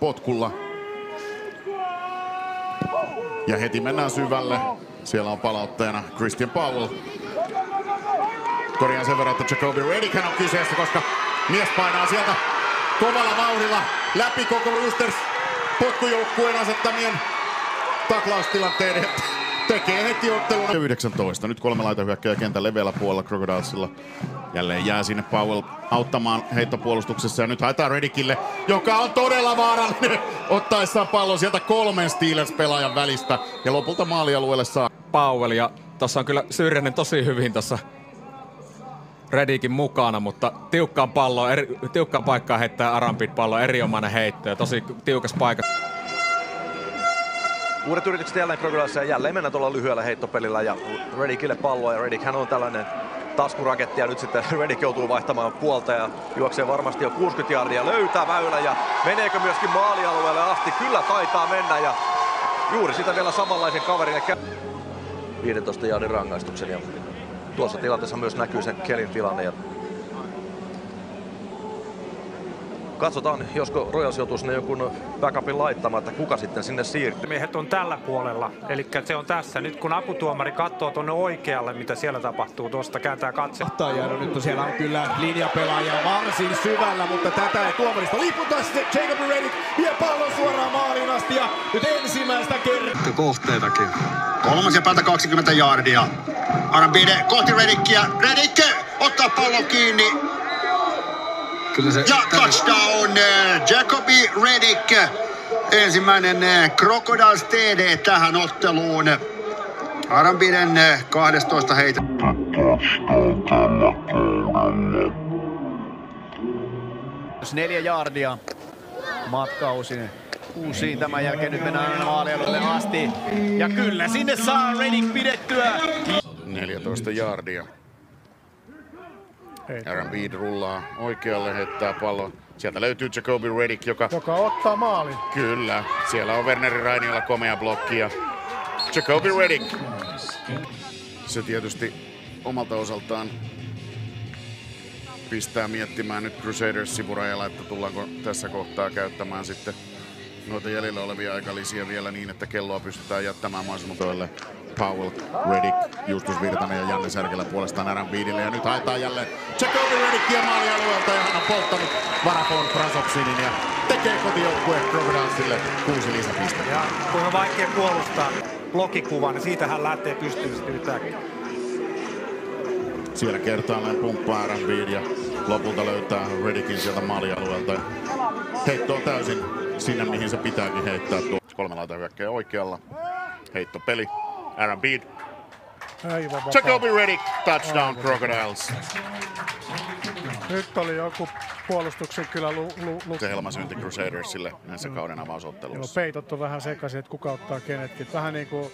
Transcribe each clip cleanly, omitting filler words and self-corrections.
potkulla. Ja heti mennään syvälle. Siellä on palautteena Christian Powell. Korjaan sen verran, että Jacoby Redick on kyseessä, koska mies painaa sieltä kovalla vauhdilla läpi koko Roosters potkujoukkueen asettamien taklaustilanteiden. Tekee heti ottelun 19. Nyt 3 laitahyökkääjää kentän leveällä puolella Crocodilesilla. Jälleen jää sinne Powell auttamaan heittopuolustuksessa ja nyt haetaan Redickille, joka on todella vaarallinen ottaessaan pallon sieltä 3 Steelers-pelaajan välistä ja lopulta maalialueelle saa Powell, ja tossa on kyllä Syrjänen tosi hyvin tossa Redickin mukana, mutta tiukkaan paikkaan heittää Arambid pallo, erinomainen heitto ja tosi tiukas paikka. Uudet yritykset jälleen Crocodilesissa ja jälleen mennään tuolla lyhyellä heittopelillä ja Redickille palloa ja Redick hän on tällainen taskuraketti ja nyt sitten Redick joutuu vaihtamaan puolta ja juoksee varmasti jo 60 jardia, löytää väylä ja meneekö myöskin maalialueelle asti? Kyllä taitaa mennä ja juuri sitä vielä samanlaisen kaverin 15 jardin rangaistuksen ja tuossa tilanteessa myös näkyy sen Kellyn tilanne. Ja katsotaan, josko Royals joutuu sinne jonkun backupin laittamaan, että kuka sitten sinne siirtyy. Miehet on tällä puolella, eli se on tässä. Nyt kun aputuomari katsoo tuonne oikealle, mitä siellä tapahtuu, tuosta kääntää katse. Nyt siellä on kyllä linjapelaaja varsin syvällä, mutta tätä ei tuomarista liputa. Jacob Redick vie pallon suoraan maaliin asti ja nyt ensimmäistä kertaa. Kohteitakin. Kolmas päältä 20 jardia. Arambide kohti Redickia. Redick ottaa pallon kiinni. Ja touchdown Jacoby Redick. Ensimmäinen Crocodiles TD tähän otteluun. Arambiden 12 heitä. 4 jardia matkausin uusiin tämän jälkeen. Nyt mennään maalialueelle asti. Ja kyllä sinne saa Redick pidettyä. 14 jardia. Arambid rullaa oikealle, heittää pallon. Sieltä löytyy Jacoby Redick, joka ottaa maalin. Kyllä, siellä on Werneri Rainiolla komea blokki ja Jacoby Redick. Se tietysti omalta osaltaan pistää miettimään nyt Crusaders-sivurajalla, että tullaanko tässä kohtaa käyttämään sitten noita jäljellä olevia aikalisia vielä niin, että kelloa pystytään jättämään mahdollisimman Powell, Redick, Justus Virtanen ja Janne Särkelä puolestaan Arambidille. Ja nyt haetaan jälleen Jacoby Redickia maalialueelta ja hän on polttanut Varafon Prasopsinin ja tekee kotijoukkueen Crocodilesille 6 lisäpistettä. Ja kun on vaikea puolustaa blokikuvan, niin siitä hän lähtee pystyyn sitten yhtäkkiä. Siellä kertaalleen pumppaa Arambid ja lopulta löytää Redickin sieltä maalialueelta. Heitto on täysin sinne, mihin se pitääkin heittää. 3 laitahyökkääjää oikealla. Heittopeli. Arambid. Jacoby Redick, touchdown Crocodiles. Nyt oli joku puolustuksen kyllä Se helmasynti Crusadersille näissä kauden avausotteluissa. Peitottu vähän sekaisin, että kuka ottaa kenetkin. Vähän niin kuin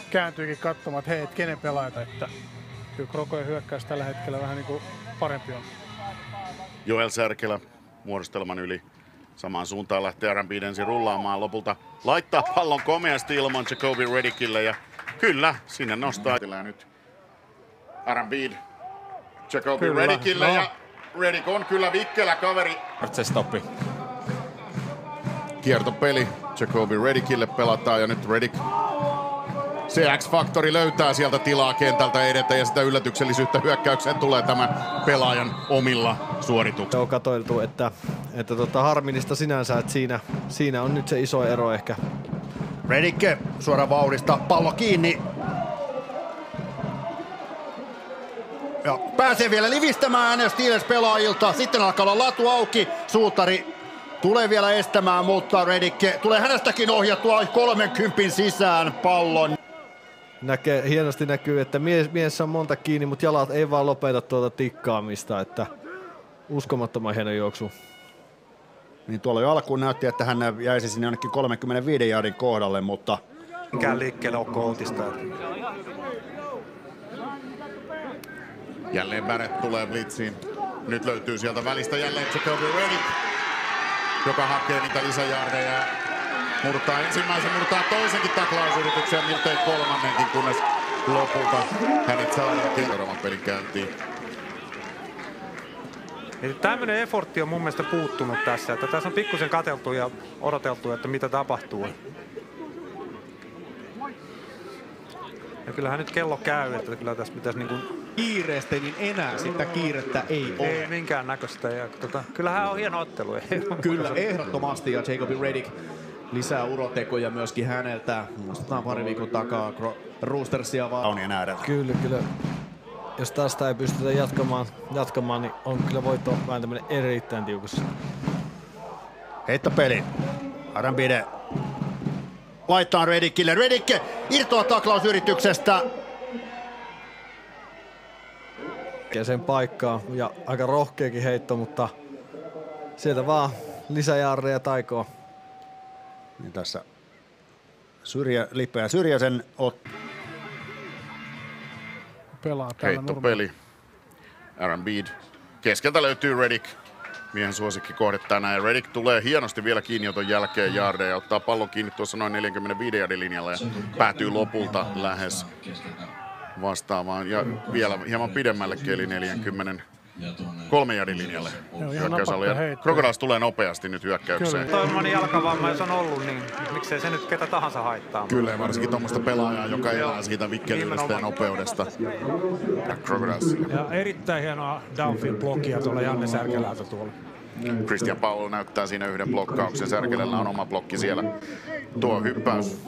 kääntyykin katsomaan, että hei, et kenen pelaajata. Että kyllä Crocojen hyökkäys tällä hetkellä vähän niin kuin parempi on. Joel Särkelä muodostelman yli. Samaan suuntaan lähtee Arambid ensin rullaamaan. Lopulta laittaa pallon komeasti ilman Jacoby Redickille ja kyllä, sinne nostaa. Ja nyt Arambid Jacoby Redickille ja Redick on kyllä vikkelä kaveri. Se stoppi. Kiertopeli Jacoby Redickille pelataan ja nyt Redick. Se X-faktori löytää sieltä tilaa kentältä edetä ja sitä yllätyksellisyyttä hyökkäykseen tulee tämän pelaajan omilla suorituksilla. On katoiltu, että harmillista sinänsä, että siinä on nyt se iso ero ehkä. Redick suora vauhdista, pallo kiinni. Ja pääsee vielä livistämään Steelers-pelaajilta. Sitten alkaa olla latu auki. Suutari tulee vielä estämään, mutta Redick tulee hänestäkin ohjattua 30 sisään pallon. Hienosti näkyy, että mies on monta kiinni, mutta jalat ei vaan lopeta tuota tikkaamista. Että uskomattoman hieno juoksu. Niin tuolla jo alkuun näytti, että hän jäisi sinne jonnekin 35 jardin kohdalle, mutta Mikään liikkeelle on koutista. Jälleen Barrett tulee blitsiin. Nyt löytyy sieltä välistä jälleen Jacoby Redick, joka hakee niitä lisäjardeja. Murtaa ensimmäisen, murtaa toisenkin taklausyrityksen, miltei kolmannenkin, kunnes lopulta hänet saadaan seuraavan pelin käyntiin. Tämmöinen effortti on mun mielestä puuttunut tässä. Että tässä on pikkusen katseltu ja odoteltu, että mitä tapahtuu. Ja kyllähän nyt kello käy, että kyllä tässä pitäisi niinku... Kiireestä, niin enää sitä kiirettä ei ole. Ei minkään näköistä. Ja, kyllähän on hieno ottelu. Kyllä, ehdottomasti. Ja Jacobi Reddick lisää urotekoja myöskin häneltä. Muistetaan pari viikon takaa Roostersia Kaunien äärellä. Kyllä. Jos tästä ei pystytä jatkamaan, niin on kyllä voitto vääntäminen erittäin tiukassa. Heittopeli. Arambide laittaa Reddickille. Reddick irtoaa taklausyrityksestä. Ja sen paikkaa ja aika rohkeakin heitto, mutta sieltä vaan lisäjaarreja taikoa. Niin tässä Lippe ja Syrjäsen pelaa täällä heittopeli. Arambide. Keskeltä löytyy Reddick. Miehen suosikki kohde tänään. Ja Reddick tulee hienosti vielä kiinnioton jälkeen jaardeja ja ottaa pallon kiinni tuossa noin 45 yardin linjalla ja päätyy lopulta lähes vastaavaan ja vielä hieman pidemmällekin eli 43 yardin linjalle. Crocodiles tulee nopeasti nyt hyökkäykseen. Toivottavasti jalkavamma, jos on ollut, niin miksei se nyt ketä tahansa haittaa. Kyllä, varsinkin tuommoista pelaajaa, joka elää siitä vikkelyydestä ja nopeudesta. Ja erittäin hienoa downfield-blokkia tuolla Janne Särkelältä tuolla. Christian Paul näyttää siinä yhden blokkauksen. Särkelällä on oma blokki siellä. Tuo hyppäys